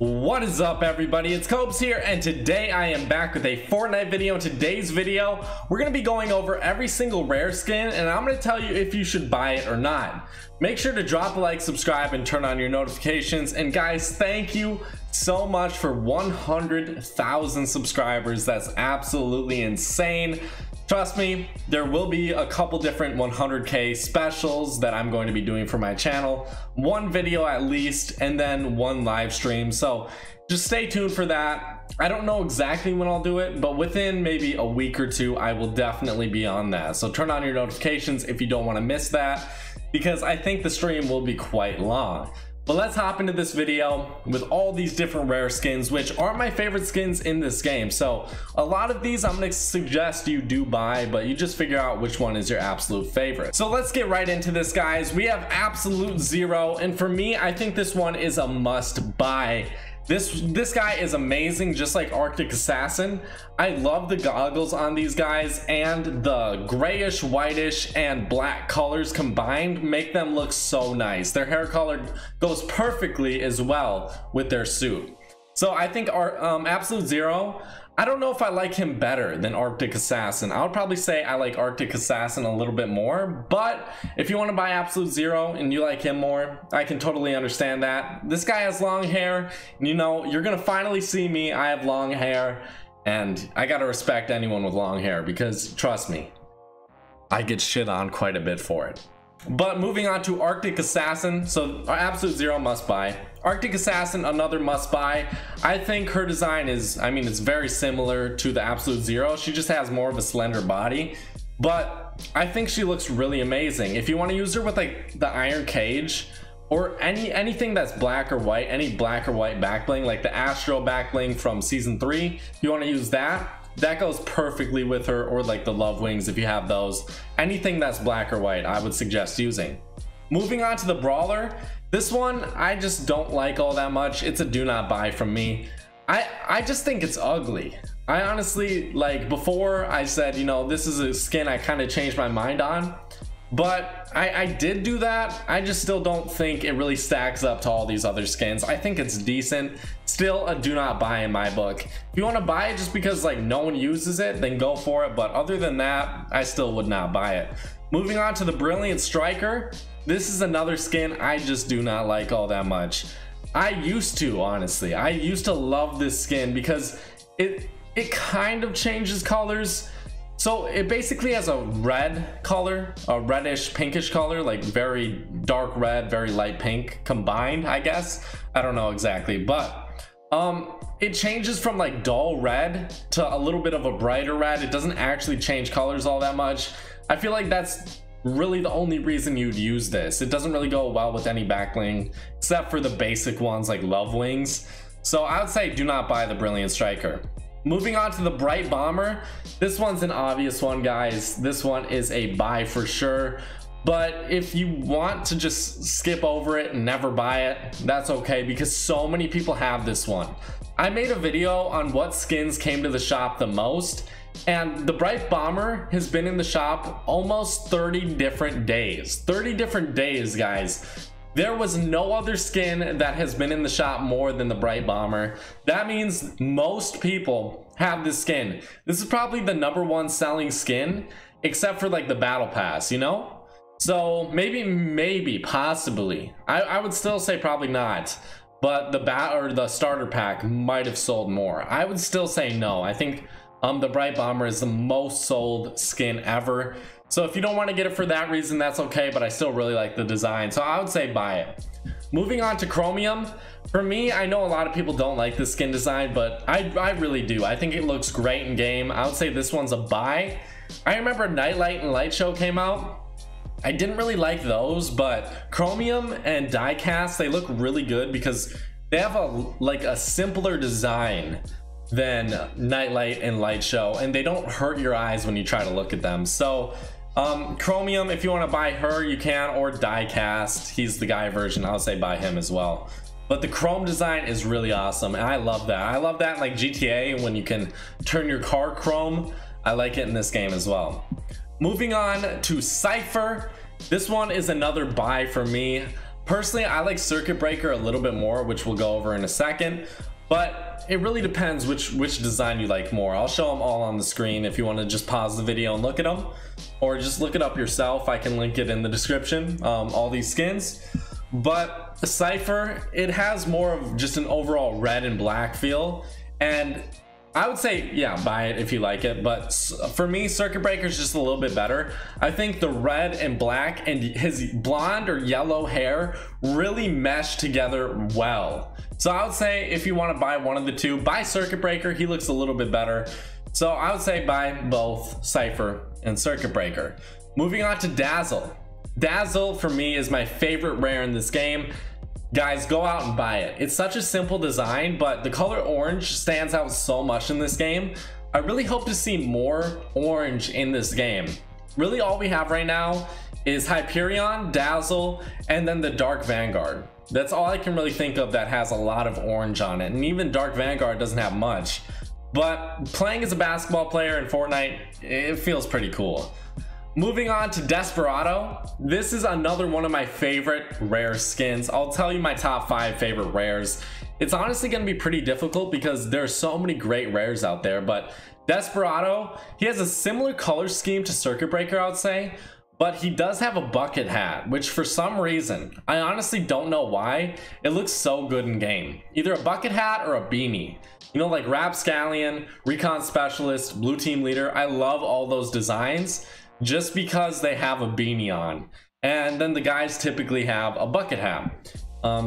What is up, everybody? It's Copes here, and today I am back with a Fortnite video. In today's video, we're going to be going over every single rare skin, and I'm going to tell you if you should buy it or not. Make sure to drop a like, subscribe, and turn on your notifications. And guys, thank you so much for 100,000 subscribers. That's absolutely insane. Trust me, there will be a couple different 100K specials that I'm going to be doing for my channel. One video at least, and then one live stream. So just stay tuned for that. I don't know exactly when I'll do it, but within maybe a week or two, I will definitely be on that. So turn on your notifications if you don't want to miss that, because I think the stream will be quite long. But let's hop into this video with all these different rare skins, which aren't my favorite skins in this game. So a lot of these I'm going to suggest you do buy, but you just figure out which one is your absolute favorite. So let's get right into this, guys. We have Absolute Zero, and for me, I think this one is a must buy. This guy is amazing, just like Arctic Assassin. I love the goggles on these guys, and the grayish, whitish, and black colors combined make them look so nice. Their hair color goes perfectly as well with their suit. So I think our Absolute Zero, I don't know if I like him better than Arctic Assassin. I would probably say I like Arctic Assassin a little bit more, but if you want to buy Absolute Zero and you like him more, I can totally understand that. This guy has long hair, and you know, you're gonna finally see me. I have long hair, and I gotta respect anyone with long hair, because trust me, I get shit on quite a bit for it. But moving on to Arctic Assassin, so Absolute Zero must buy. Arctic Assassin, another must buy. I think her design is, I mean, it's very similar to the Absolute Zero. She just has more of a slender body, but I think she looks really amazing. If you want to use her with like the Iron Cage or anything that's black or white, any black or white back bling, like the Astro back bling from season 3, if you want to use that goes perfectly with her, or like the Love Wings if you have those. Anything that's black or white, I would suggest using. Moving on to the Brawler, this one I just don't like all that much. It's a do not buy from me. I just think it's ugly. I honestly, like, before I said, you know, this is a skin I kind of changed my mind on, but I did do that. I just still don't think it really stacks up to all these other skins. I think it's decent. Still a do not buy in my book. If you want to buy it just because like no one uses it, then go for it. But other than that, I still would not buy it. Moving on to the Brilliant Striker. This is another skin I just do not like all that much. I used to, honestly. I used to love this skin because it kind of changes colors. So it basically has a red color, a reddish pinkish color, like very dark red, very light pink combined, I guess. I don't know exactly, but it changes from like dull red to a little bit of a brighter red. It doesn't actually change colors all that much. I feel like that's really the only reason you'd use this. It doesn't really go well with any backbling except for the basic ones like Love Wings. So I would say do not buy the Brilliant Striker. Moving on to the Bright Bomber. This one's an obvious one, guys. This one is a buy for sure. But if you want to just skip over it and never buy it, that's okay, because so many people have this one. I made a video on what skins came to the shop the most, and the Bright Bomber has been in the shop almost 30 different days. 30 different days, guys. There was no other skin that has been in the shop more than the Bright Bomber. That means most people have this skin. This is probably the #1 selling skin, except for like the Battle Pass, you know? So maybe, possibly. I would still say probably not. But the starter pack might have sold more. I would still say no. I think the Bright Bomber is the most sold skin ever. So if you don't want to get it for that reason, that's okay, but I still really like the design. So I would say buy it. Moving on to Chromium. For me, I know a lot of people don't like the skin design, but I really do. I think it looks great in game. I would say this one's a buy. I remember Nightlight and Light Show came out. I didn't really like those, but Chromium and Diecast, they look really good because they have a simpler design than Nightlight and Light Show, and they don't hurt your eyes when you try to look at them. So Chromium, if you want to buy her, you can, or Diecast. He's the guy version. I'll say buy him as well. But the chrome design is really awesome, and I love that. I love that in like GTA when you can turn your car chrome. I like it in this game as well. Moving on to Cypher. This one is another buy for me. Personally, I like Circuit Breaker a little bit more, which we'll go over in a second, but it really depends which design you like more. I'll show them all on the screen if you want to just pause the video and look at them, or just look it up yourself. I can link it in the description, all these skins. But Cypher, it has more of just an overall red and black feel, and I would say, yeah, buy it if you like it, but for me, Circuit Breaker is just a little bit better. I think the red and black and his blonde or yellow hair really mesh together well. So I would say if you want to buy one of the two, buy Circuit Breaker. He looks a little bit better. So I would say buy both Cypher and Circuit Breaker. Moving on to Dazzle. Dazzle for me is my favorite rare in this game. Guys, go out and buy it. It's such a simple design, but the color orange stands out so much in this game. I really hope to see more orange in this game. Really all we have right now is Hyperion, Dazzle, and then the Dark Vanguard. That's all I can really think of that has a lot of orange on it, and even Dark Vanguard doesn't have much. But playing as a basketball player in Fortnite, it feels pretty cool. Moving on to Desperado. This is another one of my favorite rare skins. I'll tell you my top 5 favorite rares. It's honestly going to be pretty difficult because there's so many great rares out there, but Desperado, he has a similar color scheme to Circuit Breaker, I would say, but he does have a bucket hat, which for some reason, I honestly don't know why, it looks so good in game. Either a bucket hat or a beanie. You know, like Rapscallion, Recon Specialist, Blue Team Leader, I love all those designs just because they have a beanie on, and then the guys typically have a bucket hat.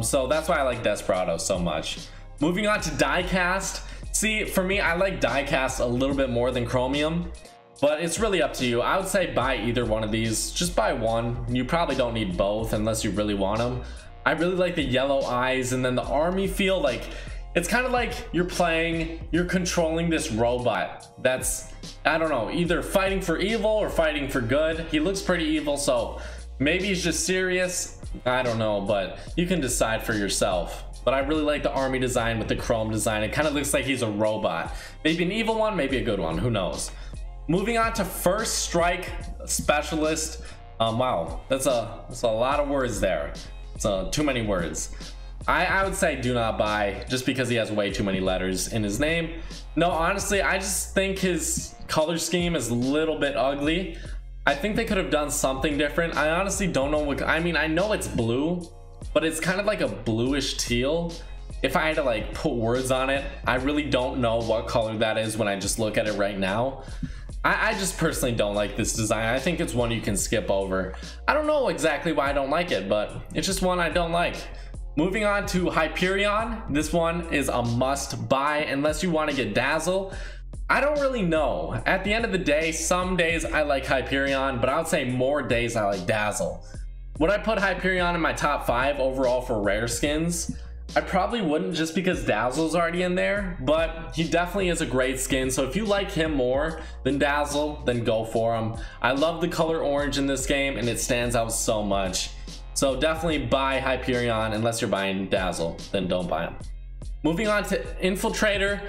So that's why I like Desperado so much. Moving on to Diecast. See, for me, I like Diecast a little bit more than Chromium, but it's really up to you. I would say buy either one of these. Just buy one. You probably don't need both unless you really want them. I really like the yellow eyes, and then the army feel like it's kind of like you're controlling this robot that's, I don't know, either fighting for evil or fighting for good. He looks pretty evil, so maybe he's just serious. I don't know, but you can decide for yourself. But I really like the army design with the chrome design. It kind of looks like he's a robot. Maybe an evil one, maybe a good one, who knows. Moving on to First Strike Specialist. Wow, that's a lot of words there. It's too many words. I would say do not buy, just because he has way too many letters in his name. No, honestly, I just think his color scheme is a little bit ugly. I think they could have done something different. I honestly don't know what, I mean, I know it's blue, but it's kind of like a bluish teal. If I had to like put words on it, I really don't know what color that is when I just look at it right now. I just personally don't like this design. I think it's one you can skip over. I don't know exactly why I don't like it, but it's just one I don't like. Moving on to Hyperion. This one is a must buy unless you want to get Dazzle. I don't really know. At the end of the day, some days I like Hyperion, but I would say more days I like Dazzle. Would I put Hyperion in my top 5 overall for rare skins? I probably wouldn't, just because Dazzle's already in there, but he definitely is a great skin. So if you like him more than Dazzle, then go for him. I love the color orange in this game, and it stands out so much. So definitely buy Hyperion. Unless you're buying Dazzle, then don't buy him. Moving on to Infiltrator.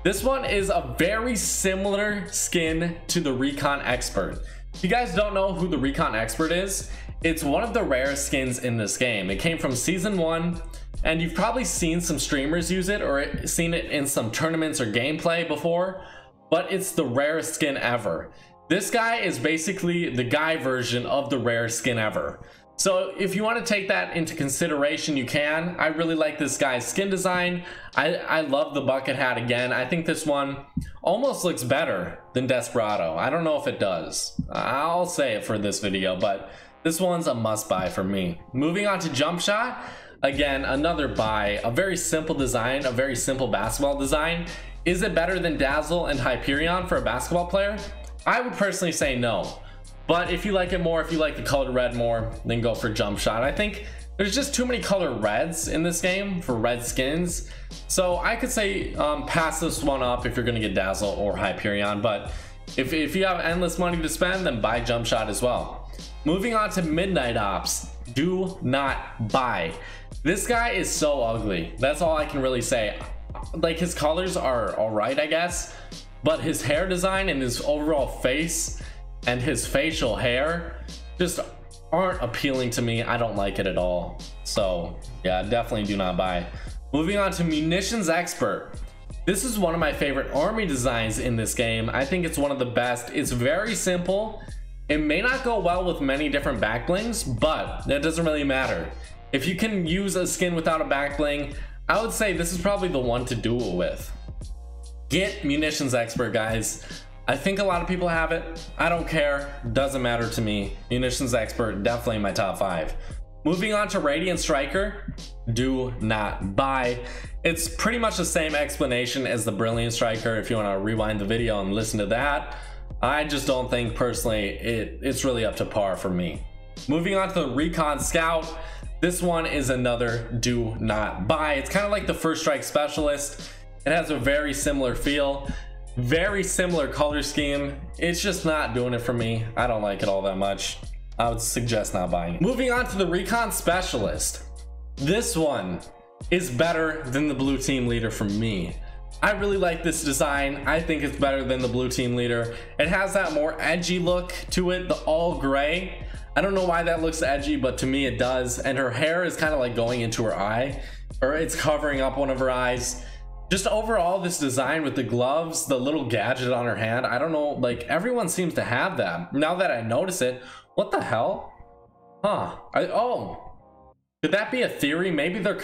This one is a very similar skin to the Recon Expert. If you guys don't know who the Recon Expert is, it's one of the rarest skins in this game. It came from Season 1, and you've probably seen some streamers use it or seen it in some tournaments or gameplay before, but it's the rarest skin ever. This guy is basically the guy version of the rarest skin ever. So if you want to take that into consideration, you can. I really like this guy's skin design. I love the bucket hat again. I think this one almost looks better than Desperado. I don't know if it does. I'll say it for this video, but this one's a must buy for me. Moving on to Jump Shot. Again, another buy. A very simple design, a very simple basketball design. Is it better than Dazzle and Hyperion for a basketball player? I would personally say no. But if you like it more, if you like the colored red more, then go for Jump Shot. I think there's just too many color reds in this game for red skins. So I could say pass this one up if you're going to get Dazzle or Hyperion. But if you have endless money to spend, then buy Jump Shot as well. Moving on to Midnight Ops. Do not buy. This guy is so ugly. That's all I can really say. Like, his colors are alright, I guess. But his hair design and his overall face and his facial hair just aren't appealing to me. I don't like it at all. So yeah, definitely do not buy. Moving on to Munitions Expert. This is one of my favorite army designs in this game. I think it's one of the best. It's very simple. It may not go well with many different backblings, but that doesn't really matter. If you can use a skin without a backbling, I would say this is probably the one to do it with. Get Munitions Expert, guys. I think a lot of people have it. I don't care. Doesn't matter to me. Munitions Expert, definitely in my top 5. Moving on to Radiant Striker. Do not buy. It's pretty much the same explanation as the Brilliant Striker if you want to rewind the video and listen to that. I just don't think personally it's really up to par for me. Moving on to the Recon Scout. This one is another do not buy. It's kind of like the First Strike Specialist. It has a very similar feel, very similar color scheme. It's just not doing it for me. I don't like it all that much. I would suggest not buying it. Moving on to the Recon Specialist. This one is better than the Blue Team Leader for me. I really like this design. I think it's better than the Blue Team Leader. It has that more edgy look to it, the all gray. I don't know why that looks edgy, but to me it does. And her hair is kind of like going into her eye, or it's covering up one of her eyes. Just overall, this design with the gloves, the little gadget on her hand, I don't know, like everyone seems to have that. Now that I notice it, what the hell? Huh? Oh, could that be a theory? Maybe they're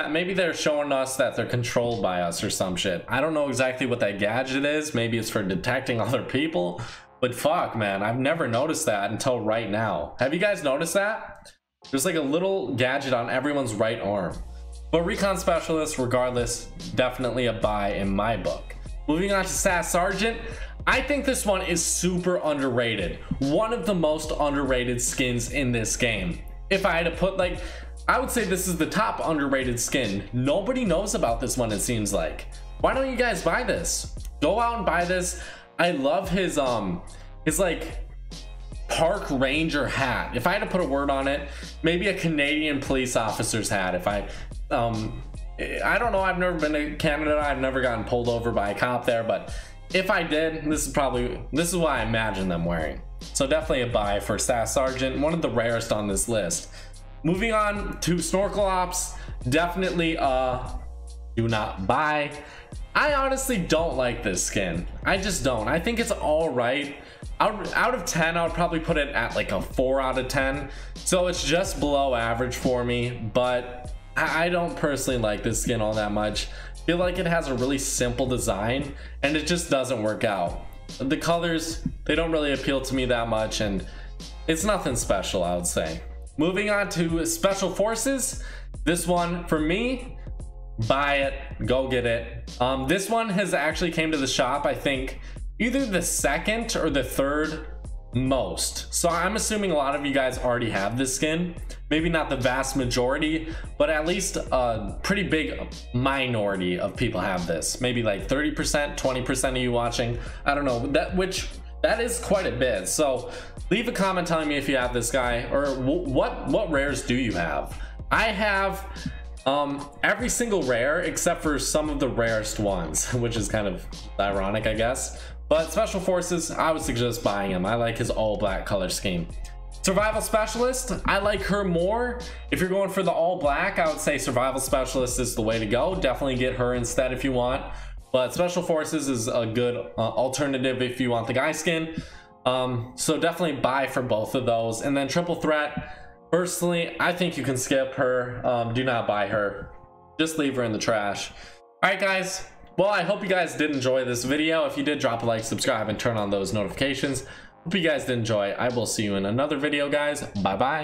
maybe they're showing us that they're controlled by us or some shit. I don't know exactly what that gadget is. Maybe it's for detecting other people, but fuck, man, I've never noticed that until right now. Have you guys noticed that? There's like a little gadget on everyone's right arm. But Recon Specialist, regardless, definitely a buy in my book. Moving on to SAS Sergeant. I think this one is super underrated. One of the most underrated skins in this game. If I had to put, like, I would say this is the top underrated skin. Nobody knows about this one, it seems like. Why don't you guys buy this? Go out and buy this. I love his like park ranger hat. If I had to put a word on it, maybe a Canadian police officer's hat. If I don't know, I've never been to Canada. I've never gotten pulled over by a cop there, but if I did, this is what I imagine them wearing. So definitely a buy for SAS Sergeant, one of the rarest on this list. Moving on to Snorkel Ops, definitely do not buy. I honestly don't like this skin. I just don't. I think it's all right. Out of 10, I would probably put it at like a 4 out of 10. So it's just below average for me, but I don't personally like this skin all that much. I feel like it has a really simple design and it just doesn't work out. The colors, they don't really appeal to me that much, and it's nothing special, I would say. Moving on to Special Forces. This one, for me, buy it, go get it. This one has actually came to the shop, I think, either the second or the third most. So I'm assuming a lot of you guys already have this skin. Maybe not the vast majority, but at least a pretty big minority of people have this. Maybe like 30%, 20% of you watching. I don't know, that is quite a bit. So leave a comment telling me if you have this guy, or what rares do you have. I have every single rare except for some of the rarest ones, which is kind of ironic, I guess. But Special Forces, I would suggest buying him. I like his all black color scheme. Survival Specialist, I like her more. If you're going for the all black, I would say Survival Specialist is the way to go. Definitely get her instead if you want. But Special Forces is a good alternative if you want the guy skin. So definitely buy for both of those. And then Triple Threat, personally, I think you can skip her. Do not buy her. Just leave her in the trash. All right, guys. Well, I hope you guys did enjoy this video. If you did, drop a like, subscribe, and turn on those notifications. Hope you guys did enjoy. I will see you in another video, guys. Bye bye.